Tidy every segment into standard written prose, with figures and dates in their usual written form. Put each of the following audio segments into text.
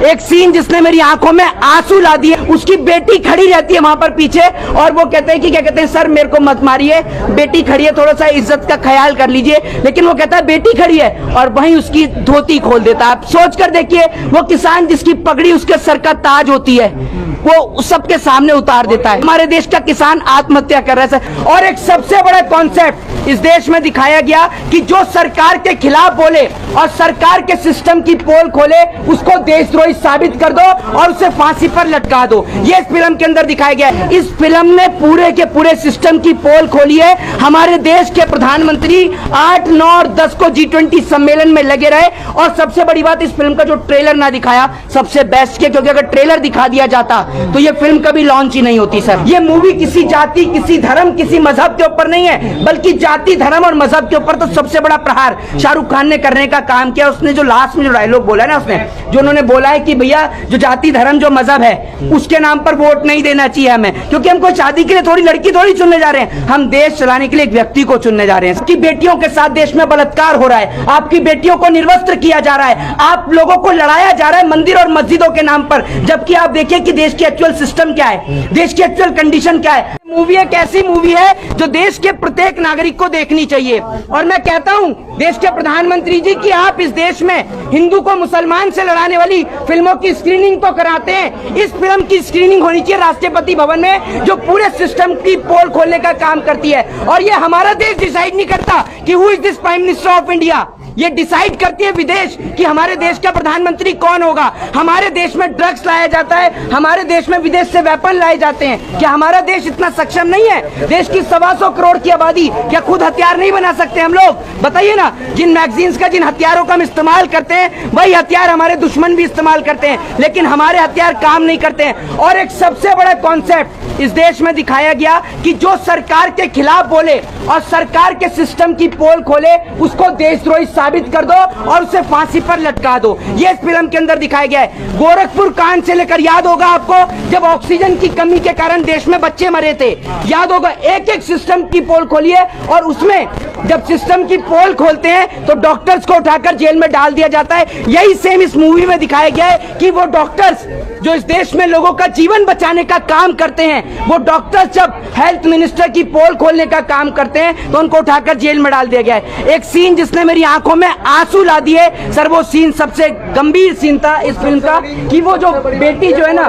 एक सीन जिसने मेरी आंखों में आंसू ला दिए। उसकी बेटी खड़ी रहती है वहां पर पीछे और वो कहते हैं कि क्या कहते हैं, सर मेरे को मत मारिए, बेटी खड़ी है, थोड़ा सा इज्जत का ख्याल कर लीजिए। लेकिन वो कहता है बेटी खड़ी है और वहीं उसकी धोती खोल देता है। आप सोच कर देखिए, वो किसान जिसकी पगड़ी उसके सर का ताज होती है वो सबके सामने उतार देता है। हमारे देश का किसान आत्महत्या कर रहा है। और एक सबसे बड़ा कॉन्सेप्ट इस देश में दिखाया गया कि जो सरकार के खिलाफ बोले और सरकार के सिस्टम की पोल खोले उसको देशद्रोही साबित कर दो और उसे फांसी पर लटका दो। ये इस फिल्म के अंदर दिखाया गया है। इस फिल्म ने पूरे के पूरे सिस्टम की पोल खोली है। हमारे देश के प्रधानमंत्री 8, 9 और 10 को G20 सम्मेलन में लगे रहे। और सबसे बड़ी बात, इस फिल्म का जो ट्रेलर ना दिखाया सबसे बेस्ट के, क्योंकि अगर ट्रेलर दिखा दिया जाता तो ये फिल्म कभी लॉन्च ही नहीं होती। सर ये मूवी किसी जाति, किसी धर्म, किसी मजहब के ऊपर नहीं है, बल्कि जाति, धर्म और मजहब के ऊपर तो सबसे बड़ा प्रहार शाहरुख खान ने करने का काम किया। उसने जो लास्ट में जो डायलॉग बोला ना, उसने जो उन्होंने बोला है कि भैया जो जाति, धर्म, जो मजहब है उसके नाम पर वोट नहीं देना चाहिए हमें, क्योंकि हम कोई शादी के लिए थोड़ी लड़की थोड़ी चुनने जा रहे हैं, हम देश चलाने के लिए एक व्यक्ति को चुनने जा रहे हैं। आपकी बेटियों के साथ देश में बलात्कार हो रहा है, आपकी बेटियों को निर्वस्त्र किया जा रहा है, आप लोगों को लड़ाया जा रहा है मंदिर और मस्जिदों के नाम पर, जबकि आप देखिए कि देश की एक्चुअल सिस्टम क्या है, देश की एक्चुअल कंडीशन क्या है। मूवी एक ऐसी मूवी है जो देश के प्रत्येक नागरिक को देखनी चाहिए। और मैं कहता हूं देश के प्रधानमंत्री जी कि आप इस देश में हिंदू को मुसलमान से लड़ाने वाली फिल्मों की स्क्रीनिंग तो कराते हैं, इस फिल्म की स्क्रीनिंग होनी चाहिए राष्ट्रपति भवन में, जो पूरे सिस्टम की पोल खोलने का काम करती है। और ये हमारा देश डिसाइड नहीं करता कि who is this prime minister of India, ये डिसाइड करती है विदेश कि हमारे देश का प्रधानमंत्री कौन होगा। हमारे देश में ड्रग्स लाया जाता है, हमारे देश में विदेश से वेपन लाए जाते हैं। क्या हमारा देश इतना सक्षम नहीं है? देश की 125 करोड़ की आबादी, क्या खुद हथियार नहीं बना सकते हम लोग? बताइए ना, जिन मैगजीन्स का, जिन हथियारों का हम इस्तेमाल करते हैं वही हथियार हमारे दुश्मन भी इस्तेमाल करते हैं, लेकिन हमारे हथियार काम नहीं करते हैं। और एक सबसे बड़ा कॉन्सेप्ट इस देश में दिखाया गया कि जो सरकार के खिलाफ बोले और सरकार के सिस्टम की पोल खोले उसको देशद्रोही साबित कर दो और उसे फांसी पर लटका दो। ये इस फिल्म के अंदर दिखाया गया है। गोरखपुर कांड से लेकर, याद होगा आपको जब ऑक्सीजन की कमी के कारण देश में बच्चे मरे थे, याद होगा, एक एक सिस्टम की पोल खोली है। और उसमें जब सिस्टम की पोल खोलते हैं तो डॉक्टर्स को उठाकर जेल में डाल दिया जाता है। यही सेम इस मूवी में दिखाया गया है कि वो डॉक्टर्स जो इस देश में लोगों का जीवन बचाने का काम करते हैं, वो डॉक्टर्स जब हेल्थ मिनिस्टर की पोल खोलने का काम करते हैं तो उनको उठाकर जेल में डाल दिया गया है। एक सीन जिसने मेरी आंखों में आंसू ला दिए, सर वो सीन सबसे गंभीर सीन था इस फिल्म का, कि वो जो बेटी जो है ना,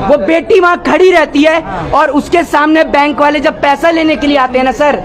वो बेटी वहां खड़ी रहती है और उसके सामने बैंक वाले जब पैसा लेने के लिए आते हैं ना सर,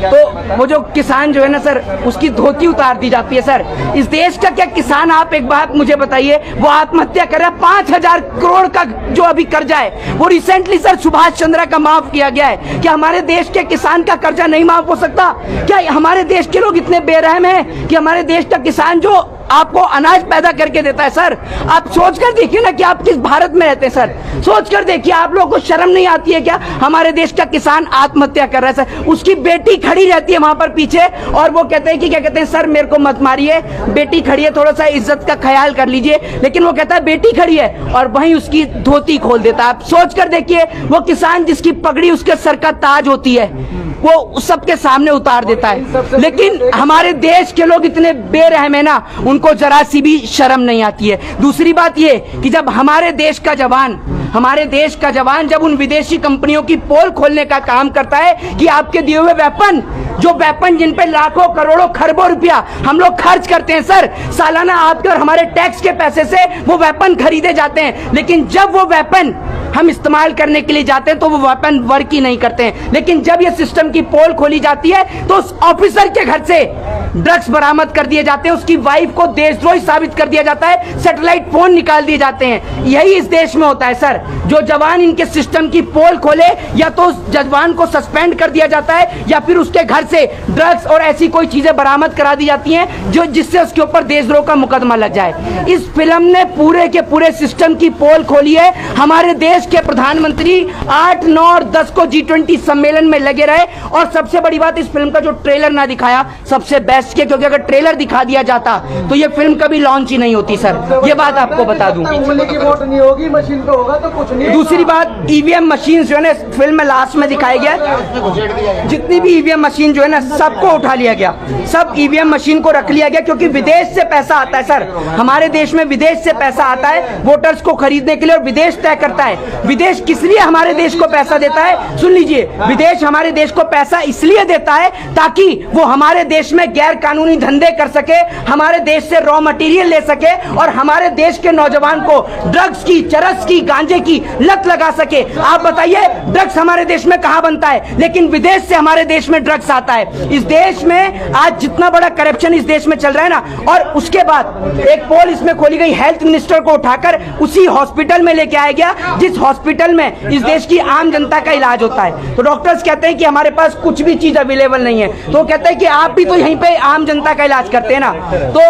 तो वो जो किसान जो है ना सर, उसकी धोती उतार दी जाती है। सर इस देश का क्या किसान, आप एक बात मुझे बताइए, वो आत्महत्या कर रहा है। 5,000 करोड़ का जो अभी कर्जा है वो रिसेंटली सर सुभाष चंद्र का माफ किया गया है। क्या हमारे देश के किसान का कर्जा नहीं माफ हो सकता? क्या हमारे देश के लोग इतने बेरहम हैं कि हमारे देश का किसान जो आपको अनाज पैदा करके देता है, सर आप सोच कर देखिए ना कि आप किस भारत में रहते हैं। सर सोच कर देखिए, आप लोगों को शर्म नहीं आती है क्या? हमारे देश का किसान आत्महत्या कर रहा है सर, उसकी बेटी खड़ी रहती है वहां पर पीछे और वो कहते हैं कि क्या कहते हैं, सर मेरे को मत मारिए, बेटी खड़ी है, थोड़ा सा इज्जत का ख्याल कर लीजिए। लेकिन वो कहता है बेटी खड़ी है और वहीं उसकी धोती खोल देता है। आप सोच कर देखिए, वो किसान जिसकी पगड़ी उसके सर का ताज होती है वो सबके सामने उतार देता है। लेकिन हमारे देश के लोग इतने बेरहम है ना, उनको जरा सी भी शर्म नहीं आती है। दूसरी बात ये कि जब हमारे देश का जवान जब उन विदेशी कंपनियों की पोल खोलने का काम करता है कि आपके दिए हुए वेपन जिन पे लाखों करोड़ों खरबों रुपया हम लोग खर्च करते हैं सर, सालाना आपके और हमारे टैक्स के पैसे से वो वेपन खरीदे जाते हैं, लेकिन जब वो वेपन हम इस्तेमाल करने के लिए जाते हैं तो वो वेपन वर्क ही नहीं करते हैं। लेकिन जब ये सिस्टम की पोल खोली जाती है तो उस ऑफिसर के घर से ड्रग्स बरामद कर दिए जाते हैं, उसकी वाइफ को देशद्रोही साबित कर दिया जाता है, सैटेलाइट फोन निकाल दिए जाते हैं। यही इस देश में होता है सर। जो जवान इनके सिस्टम की पोल खोले, या तो उस जवान को सस्पेंड कर दिया जाता है या फिर उसके घर से ड्रग्स और ऐसी कोई चीजें बरामद करा दी जाती हैं जो जिससे उसके ऊपर देशद्रोह का मुकदमा लग जाए। इस फिल्म ने पूरे के पूरे सिस्टम की पोल खोली है। हमारे देश के प्रधानमंत्री 8, 9 और 10 को G20 सम्मेलन में लगे रहे। और सबसे बड़ी बात, इस फिल्म का जो ट्रेलर ना दिखाया सबसे बेस्ट अरेस्ट किया, क्योंकि अगर ट्रेलर दिखा दिया जाता तो ये फिल्म कभी लॉन्च ही नहीं होती सर, ये बात आपको बता दूं। उंगली की वोट नहीं होगी, मशीन पे होगा तो कुछ नहीं। दूसरी बात, ईवीएम मशीन जो है ना फिल्म में लास्ट में दिखाया गया, जितनी भी ईवीएम मशीन जो है ना सबको उठा लिया गया, सब ईवीएम मशीन को रख लिया गया, क्योंकि विदेश से पैसा आता है सर, हमारे देश में विदेश से पैसा आता है वोटर्स को खरीदने के लिए, और विदेश तय करता है विदेश किस लिए हमारे देश को पैसा देता है। सुन लीजिए, विदेश हमारे देश को पैसा इसलिए देता है ताकि वो हमारे देश में गैर कानूनी धंधे कर सके, हमारे देश से रॉ मटेरियल ले सके और हमारे देश के नौजवान को ड्रग्स की, चरस की, गांजे की लत लगा सके। आप बताइए ड्रग्स हमारे देश में कहां बनता है, लेकिन विदेश से हमारे देश में ड्रग्स आता है। इस देश में आज जितना बड़ा करप्शन इस देश में चल रहा है ना, और उसके बाद एक पोल इसमें खोली गई, हेल्थ मिनिस्टर को उठाकर उसी हॉस्पिटल में लेके आया गया जिस हॉस्पिटल में इस देश की आम जनता का इलाज होता है। तो डॉक्टर्स कहते हैं कि हमारे पास कुछ भी चीज अवेलेबल नहीं है, तो कहते हैं कि आप भी तो यहीं पे आम जनता का इलाज करते हैं ना। तो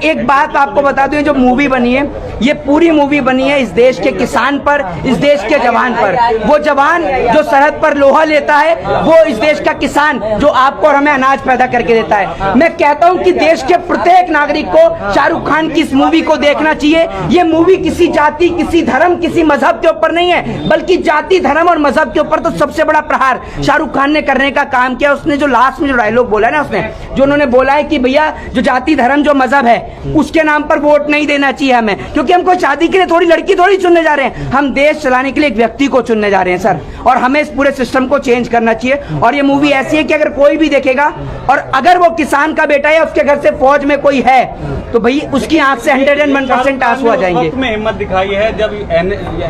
एक बात आपको बता दूं, जो मूवी बनी है ये पूरी मूवी बनी है इस देश के किसान पर, इस देश के जवान पर। वो जवान जो सरहद पर लोहा लेता है, वो इस देश का किसान जो आपको और हमें अनाज पैदा करके देता है। मैं कहता हूं कि देश के प्रत्येक नागरिक को शाहरुख खान की इस मूवी को देखना चाहिए। ये मूवी किसी जाति, किसी धर्म, किसी मजहब के ऊपर नहीं है, बल्कि जाति, धर्म और मजहब के ऊपर तो सबसे बड़ा प्रहार शाहरुख खान ने करने का काम किया। उसने जो लास्ट में जो डायलॉग बोला है ना, उसने जो उन्होंने बोला है कि भैया जो जाति, धर्म, जो मजहब है उसके नाम पर वोट नहीं देना चाहिए हमें, क्योंकि हम कोई शादी के लिए थोड़ी लड़की थोड़ी चुनने जा रहे हैं, हम देश चलाने के लिए एक व्यक्ति को चुनने जा रहे हैं सर। और हमें इस पूरे सिस्टम को चेंज करना चाहिए। और ये मूवी ऐसी है कि अगर कोई भी देखेगा और अगर वो किसान का बेटा है, उसके घर से फौज में कोई है, तो भाई उसकी आंख से 101% आंसू आ जाएंगे। में हिम्मत दिखाई है जब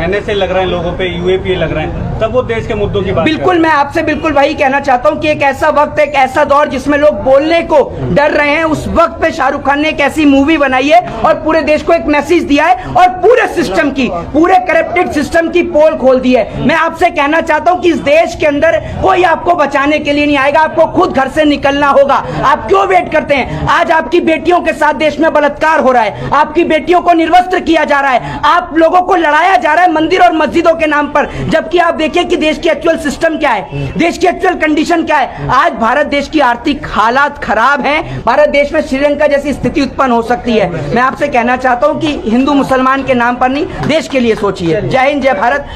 NSA लग रहे हैं लोगों पे, UAPA लग रहे हैं, तब वो देश के मुद्दों की बात। बिल्कुल, मैं आपसे बिल्कुल वही कहना चाहता हूं कि एक ऐसा वक्त, एक ऐसा दौर जिसमें लोग बोलने को डर रहे हैं, उस वक्त पे शाहरुख खान ने एक ऐसी मूवी बनाई है और पूरे देश को एक मैसेज दिया है और पूरे सिस्टम की, पूरे करप्टेड सिस्टम की पोल खोल दी है। मैं आपसे कहना चाहता हूं कि इस देश के अंदर कोई आपको बचाने के लिए नहीं आएगा, आपको खुद घर से निकलना होगा। आप क्यों वेट करते हैं? आज आपकी बेटियों के साथ देश में बलात्कार हो रहा है, आपकी बेटियों को निर्वस्त्र किया जा रहा है, आप लोगों को लड़ाया जा रहा है मंदिर और मस्जिदों के नाम पर, जबकि आप देखिए कि देश की एक्चुअल सिस्टम क्या है, देश की एक्चुअल कंडीशन क्या है। आज भारत देश की आर्थिक हालात खराब हैं, भारत देश में श्रीलंका जैसी स्थिति उत्पन्न हो सकती है। मैं आपसे कहना चाहता हूं कि हिंदू मुसलमान के नाम पर नहीं, देश के लिए सोचिए। जय हिंद, जय भारत।